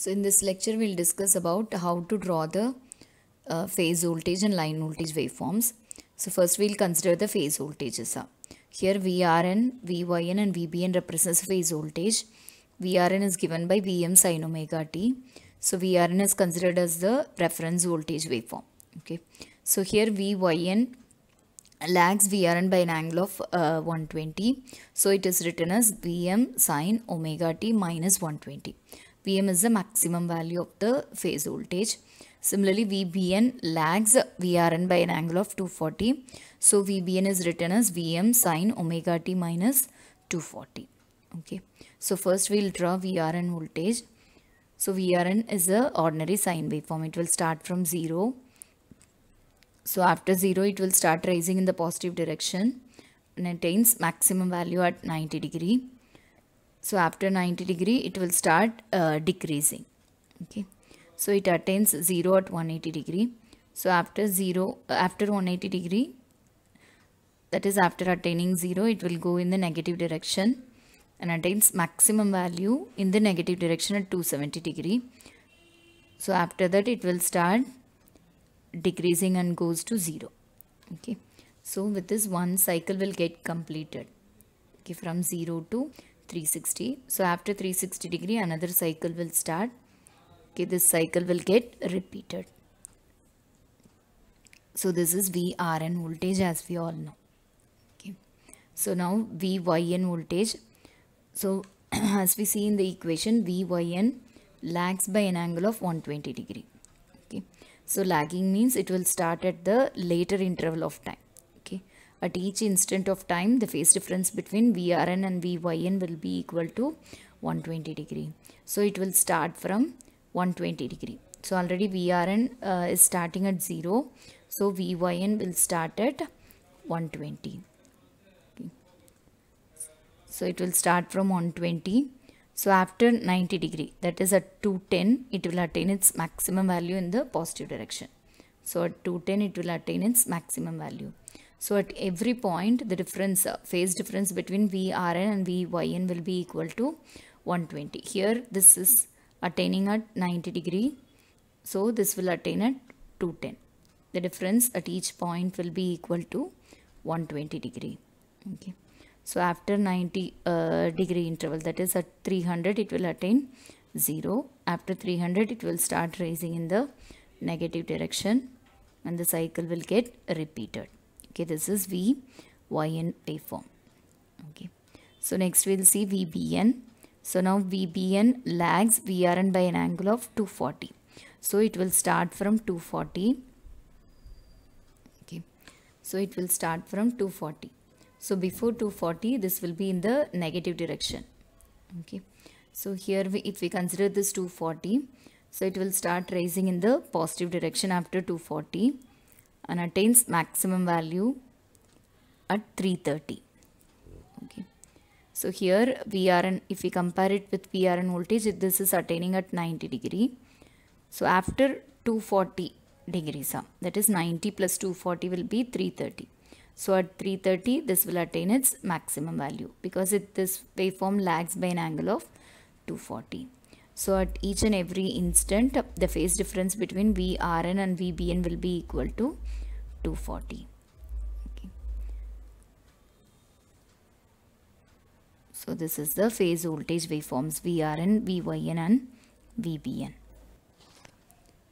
So in this lecture we'll discuss about how to draw the phase voltage and line voltage waveforms. So first we'll consider the phase voltages. Here VRN, VYN and VBN represents phase voltage. VRN is given by Vm sin omega t. So VRN is considered as the reference voltage waveform. Okay. So here VYN lags VRN by an angle of 120. So it is written as Vm sin omega t minus 120. Vm is the maximum value of the phase voltage. Similarly, VBN lags VRN by an angle of 240. So VBN is written as Vm sin omega t minus 240. Okay. So first we'll draw VRN voltage. So VRN is a ordinary sine waveform. It will start from 0. So after 0 it will start rising in the positive direction and attains maximum value at 90 degree. So after 90 degree it will start decreasing. Okay. So it attains 0 at 180 degree. So after 180 degree, that is after attaining 0, it will go in the negative direction and attains maximum value in the negative direction at 270 degree. So after that it will start decreasing and goes to 0. Okay. So with this one cycle will get completed. Okay, from 0 to 360. So after 360 degree another cycle will start. Okay, this cycle will get repeated. So this is VRN voltage as we all know. Okay. So now VYN voltage. So as we see in the equation, VYN lags by an angle of 120 degree. Okay. So lagging means it will start at the later interval of time. Okay. At each instant of time, the phase difference between VRN and VYN will be equal to 120 degree. So it will start from 120 degree. So already VRN is starting at 0. So VYN will start at 120. Okay. So it will start from 120. So after 90 degree, that is at 210, it will attain its maximum value in the positive direction. So at 210, it will attain its maximum value. So at every point, the difference, phase difference between VRN and VYN will be equal to 120. Here, this is attaining at 90 degree. So this will attain at 210. The difference at each point will be equal to 120 degree. Okay. So after 90 degree interval, that is at 300, it will attain 0. After 300, it will start rising in the negative direction and the cycle will get repeated. Okay, this is VYN waveform. Okay. So next we'll see VBN. So now VBN lags VRN by an angle of 240. So it will start from 240. Okay. So it will start from 240. So before 240, this will be in the negative direction. Okay. So here if we consider this 240, so it will start rising in the positive direction after 240 and attains maximum value at 330. Okay. So here VRN, if we compare it with VRN voltage, this is attaining at 90 degree. So after 240 degrees, that is 90 plus 240 will be 330. So at 330, this will attain its maximum value because this waveform lags by an angle of 240. So at each and every instant, the phase difference between VRN and VBN will be equal to 240. Okay. So this is the phase voltage waveforms VRN, VYN and VBN.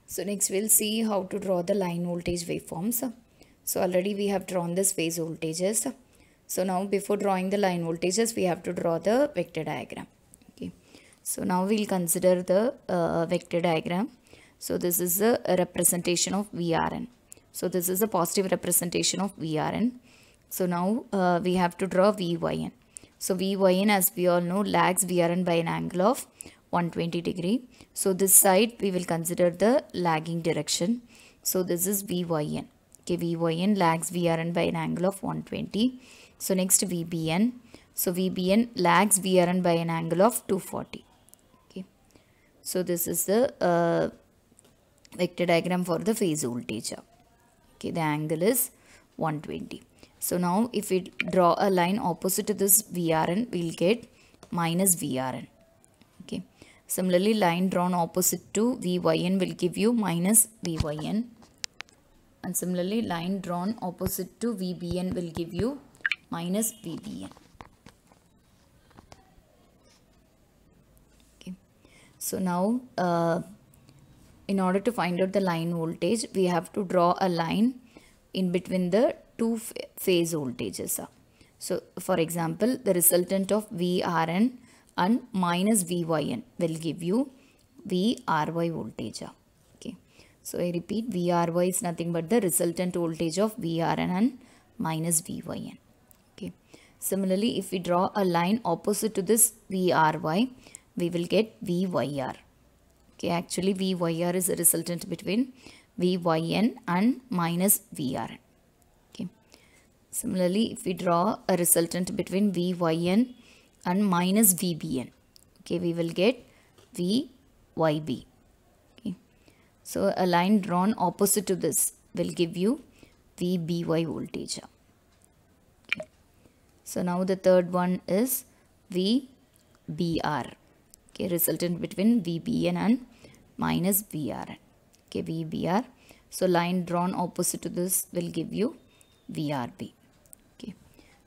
So next we'll see how to draw the line voltage waveforms. So already we have drawn this phase voltages. So now before drawing the line voltages, we have to draw the vector diagram. Okay. So now we'll consider the vector diagram. So this is a representation of VRN. So this is a positive representation of VRN. So now we have to draw VYN. So VYN, as we all know, lags VRN by an angle of 120 degree. So this side we will consider the lagging direction. So this is VYN. Okay, VYN lags VRN by an angle of 120. So next VBN. So VBN lags VRN by an angle of 240. Okay. So this is the vector diagram for the phase voltage. Okay, the angle is 120. So now if we draw a line opposite to this VRN, we'll get minus VRN. Okay. Similarly, line drawn opposite to VYN will give you minus VYN. And similarly, line drawn opposite to VBN will give you minus VBN. Okay. So now, in order to find out the line voltage, we have to draw a line in between the two phase voltages. So, for example, the resultant of VRN and minus VYN will give you VRY voltage. Okay. So, I repeat, VRY is nothing but the resultant voltage of VRN and minus VYN. Okay. Similarly, if we draw a line opposite to this VRY, we will get VYR. Okay, actually VYR is a resultant between VYN and minus VRN. Okay. Similarly, if we draw a resultant between VYN and minus VBN, okay, we will get VYB. Okay. So a line drawn opposite to this will give you VBY voltage. Okay. So now the third one is VBR. Okay, resultant between VBN and minus VRN. Okay, VBR. So line drawn opposite to this will give you VRB. Okay.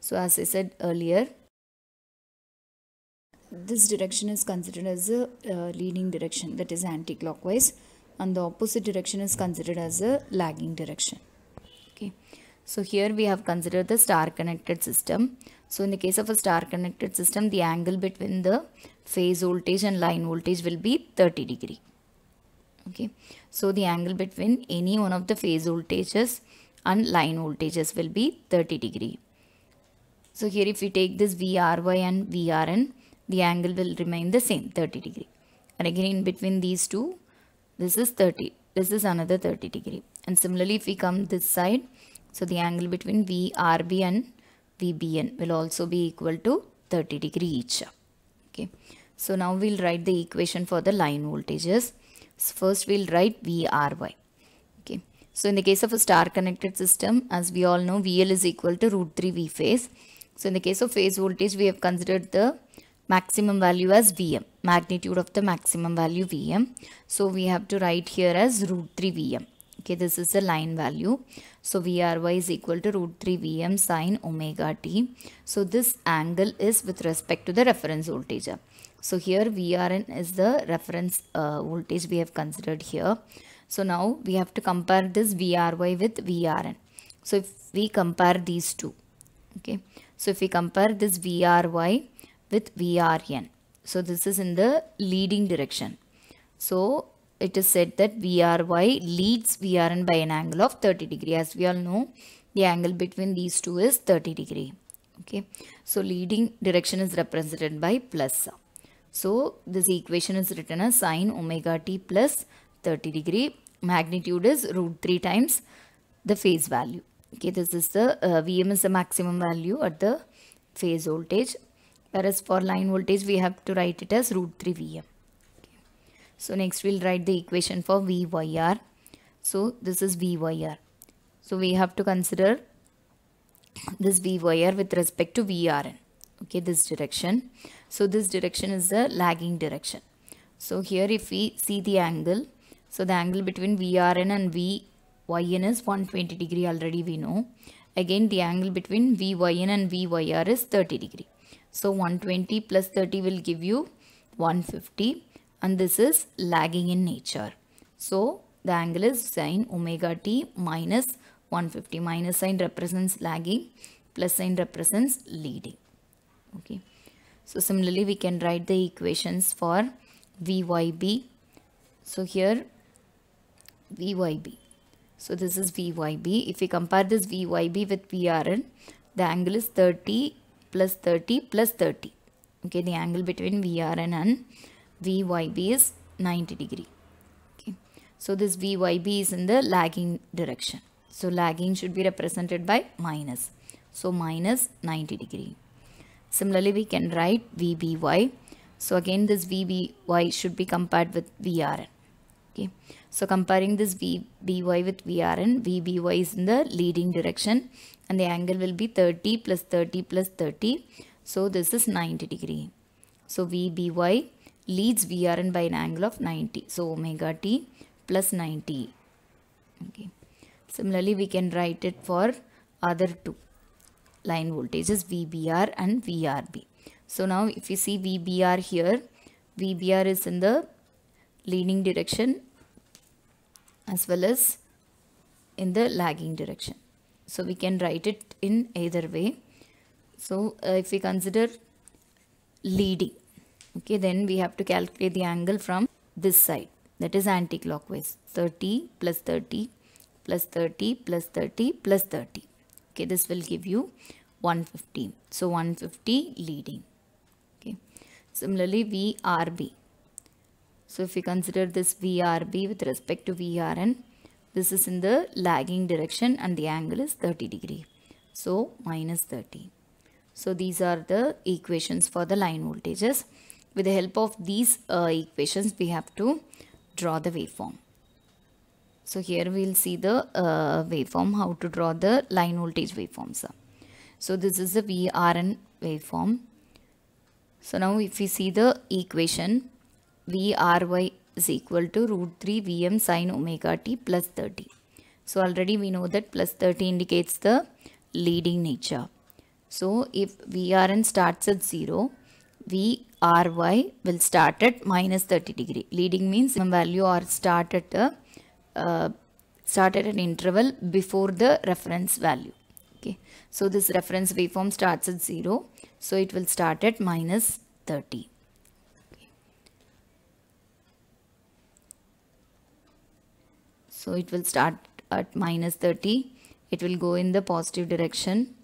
So as I said earlier, this direction is considered as a leading direction, that is anti-clockwise, and the opposite direction is considered as a lagging direction. Okay. So here we have considered the star connected system. So in the case of a star connected system, the angle between the phase voltage and line voltage will be 30 degree. Okay. So the angle between any one of the phase voltages and line voltages will be 30 degree. So here if we take this VRY and VRN, the angle will remain the same, 30 degree. And again in between these two, this is 30. This is another 30 degree. And similarly if we come this side, so the angle between VRB and VBN will also be equal to 30 degree each. Okay. So now we'll write the equation for the line voltages. So first we'll write VRY. Okay. So in the case of a star connected system, as we all know, VL is equal to root 3 V phase. So in the case of phase voltage, we have considered the maximum value as Vm, magnitude of the maximum value Vm. So we have to write here as root 3 Vm. Okay, this is the line value. So VRY is equal to root 3 Vm sine omega t. So this angle is with respect to the reference voltage. So here VRN is the reference voltage we have considered here. So now we have to compare this VRY with VRN. So if we compare these two, okay. So if we compare this VRY with VRN, so this is in the leading direction. So it is said that VRY leads VRN by an angle of 30 degree. As we all know, the angle between these two is 30 degree. Okay. So leading direction is represented by plus. So this equation is written as sine omega t plus 30 degree. Magnitude is root 3 times the phase value. Okay, this is the Vm is the maximum value at the phase voltage. Whereas for line voltage, we have to write it as root 3 Vm. Okay. So next we'll write the equation for VYR. So this is VYR. So we have to consider this VYR with respect to VRN. Okay, this direction. So this direction is the lagging direction. So here if we see the angle, so the angle between VRN and VYN is 120 degree already we know. Again the angle between VYN and VYR is 30 degree. So 120 plus 30 will give you 150 and this is lagging in nature. So the angle is sine omega t minus 150. Minus sign represents lagging, plus sign represents leading. Okay. So similarly we can write the equations for VYB. So here VYB. So this is VYB. If we compare this VYB with VRN, the angle is 30 plus 30 plus 30. Okay, the angle between VRN and VYB is 90 degree. Okay, so this VYB is in the lagging direction. So lagging should be represented by minus. So minus 90 degree. Similarly, we can write VBY. So again, this VBY should be compared with VRN. Okay, so comparing this VBY with VRN, VBY is in the leading direction and the angle will be 30 plus 30 plus 30. So this is 90 degree. So VBY leads VRN by an angle of 90. So omega t plus 90. Okay. Similarly, we can write it for other two line voltages VBR and VRB. So now if you see VBR here, VBR is in the leading direction as well as in the lagging direction. So we can write it in either way. So if we consider leading, okay, then we have to calculate the angle from this side, that is anti-clockwise. 30 plus 30 plus 30 plus 30 plus 30. Okay, this will give you 150. So 150 leading. Okay. Similarly, VRB. So if we consider this VRB with respect to VRN, this is in the lagging direction and the angle is 30 degree. So minus 30. So these are the equations for the line voltages. With the help of these equations, we have to draw the waveform. So here we will see the waveform, how to draw the line voltage waveforms. So this is the VRN waveform. So now if we see the equation, VRY is equal to root 3 Vm sin omega t plus 30. So already we know that plus 30 indicates the leading nature. So if VRN starts at 0, VRY will start at minus 30 degree. Leading means some value or start at an interval before the reference value. Okay. So this reference waveform starts at 0. So it will start at minus 30. Okay. So it will start at minus 30. It will go in the positive direction,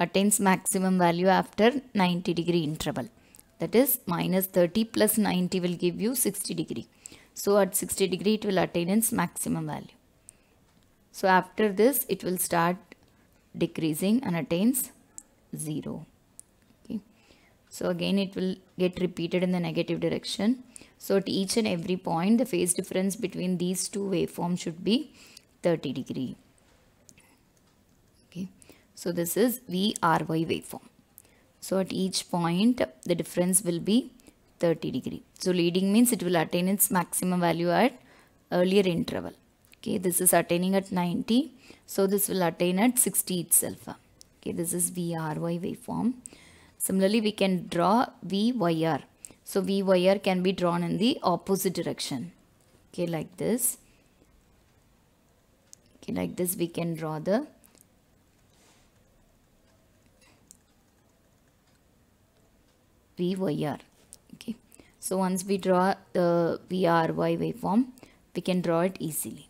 attains maximum value after 90 degree interval. That is minus 30 plus 90 will give you 60 degree. So at 60 degree it will attain its maximum value. So after this it will start decreasing and attains 0. Okay. So again it will get repeated in the negative direction. So at each and every point the phase difference between these two waveforms should be 30 degree. Okay. So this is VRY waveform. So at each point the difference will be 30 degree. So leading means it will attain its maximum value at earlier interval. Okay, this is attaining at 90. So this will attain at 60 itself. Okay, this is VRY waveform. Similarly, we can draw VYR. So VYR can be drawn in the opposite direction. Okay, like this. Okay, like this we can draw the VYR. Okay, so once we draw the VRY waveform, we can draw it easily.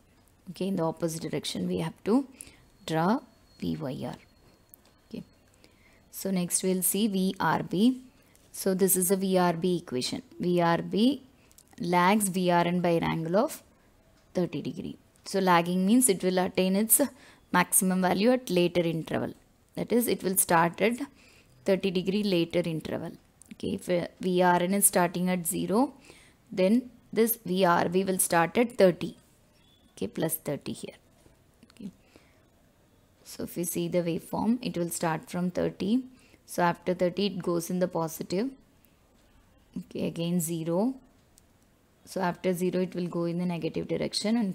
Okay, in the opposite direction we have to draw VYR. Okay, so next we'll see VRB. So this is a VRB equation. VRB lags VRN by an angle of 30 degree. So lagging means it will attain its maximum value at later interval. That is, it will start at 30 degree later interval. Okay, if VRN is starting at 0, then this VRB will start at 30. Okay, plus 30 here. Okay. So if we see the waveform, it will start from 30. So after 30 it goes in the positive. Okay, again 0. So after 0 it will go in the negative direction and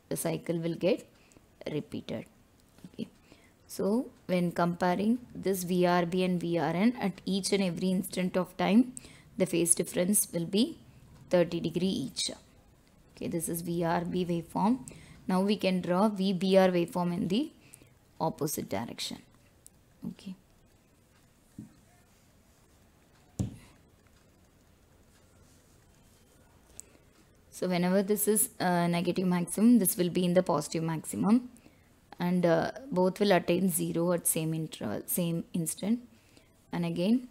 the cycle will get repeated. Okay. So when comparing this VRB and VRN at each and every instant of time, the phase difference will be 30 degree each. Okay, this is VRB waveform. Now we can draw VBR waveform in the opposite direction. Okay. So whenever this is negative maximum, this will be in the positive maximum, and both will attain 0 at same interval, same instant. And again,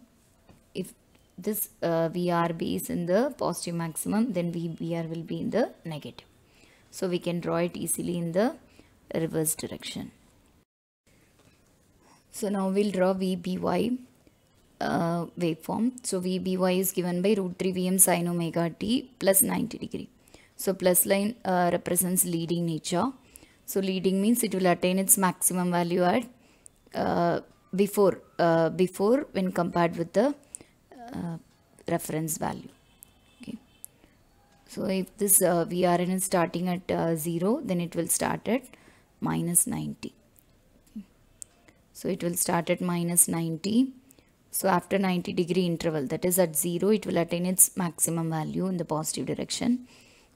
if this VRB is in the positive maximum, then VBR will be in the negative. So we can draw it easily in the reverse direction. So now we'll draw VBY waveform. So VBY is given by root 3 Vm sin omega t plus 90 degree. So plus line represents leading nature. So leading means it will attain its maximum value at before when compared with the reference value. Okay. So if this VRN is starting at 0, then it will start at minus 90. So it will start at minus 90. So after 90-degree interval, that is at 0, it will attain its maximum value in the positive direction.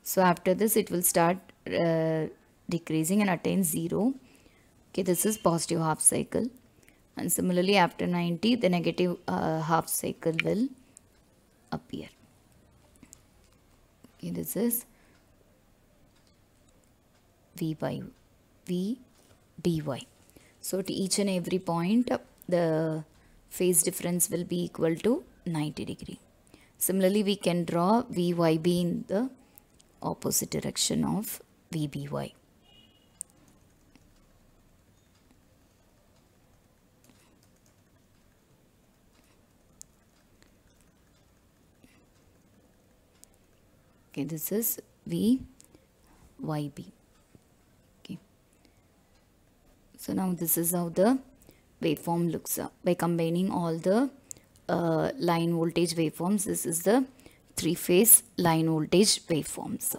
So after this, it will start decreasing and attain 0. Okay, this is positive half cycle. And similarly, after 90, the negative half cycle will appear. Okay, this is V by V dy. So at each and every point, the phase difference will be equal to 90 degree. Similarly, we can draw Vyb in the opposite direction of Vby. Okay, this is Vyb. Okay. So now this is how the waveform looks by combining all the line voltage waveforms. This is the three-phase line voltage waveforms.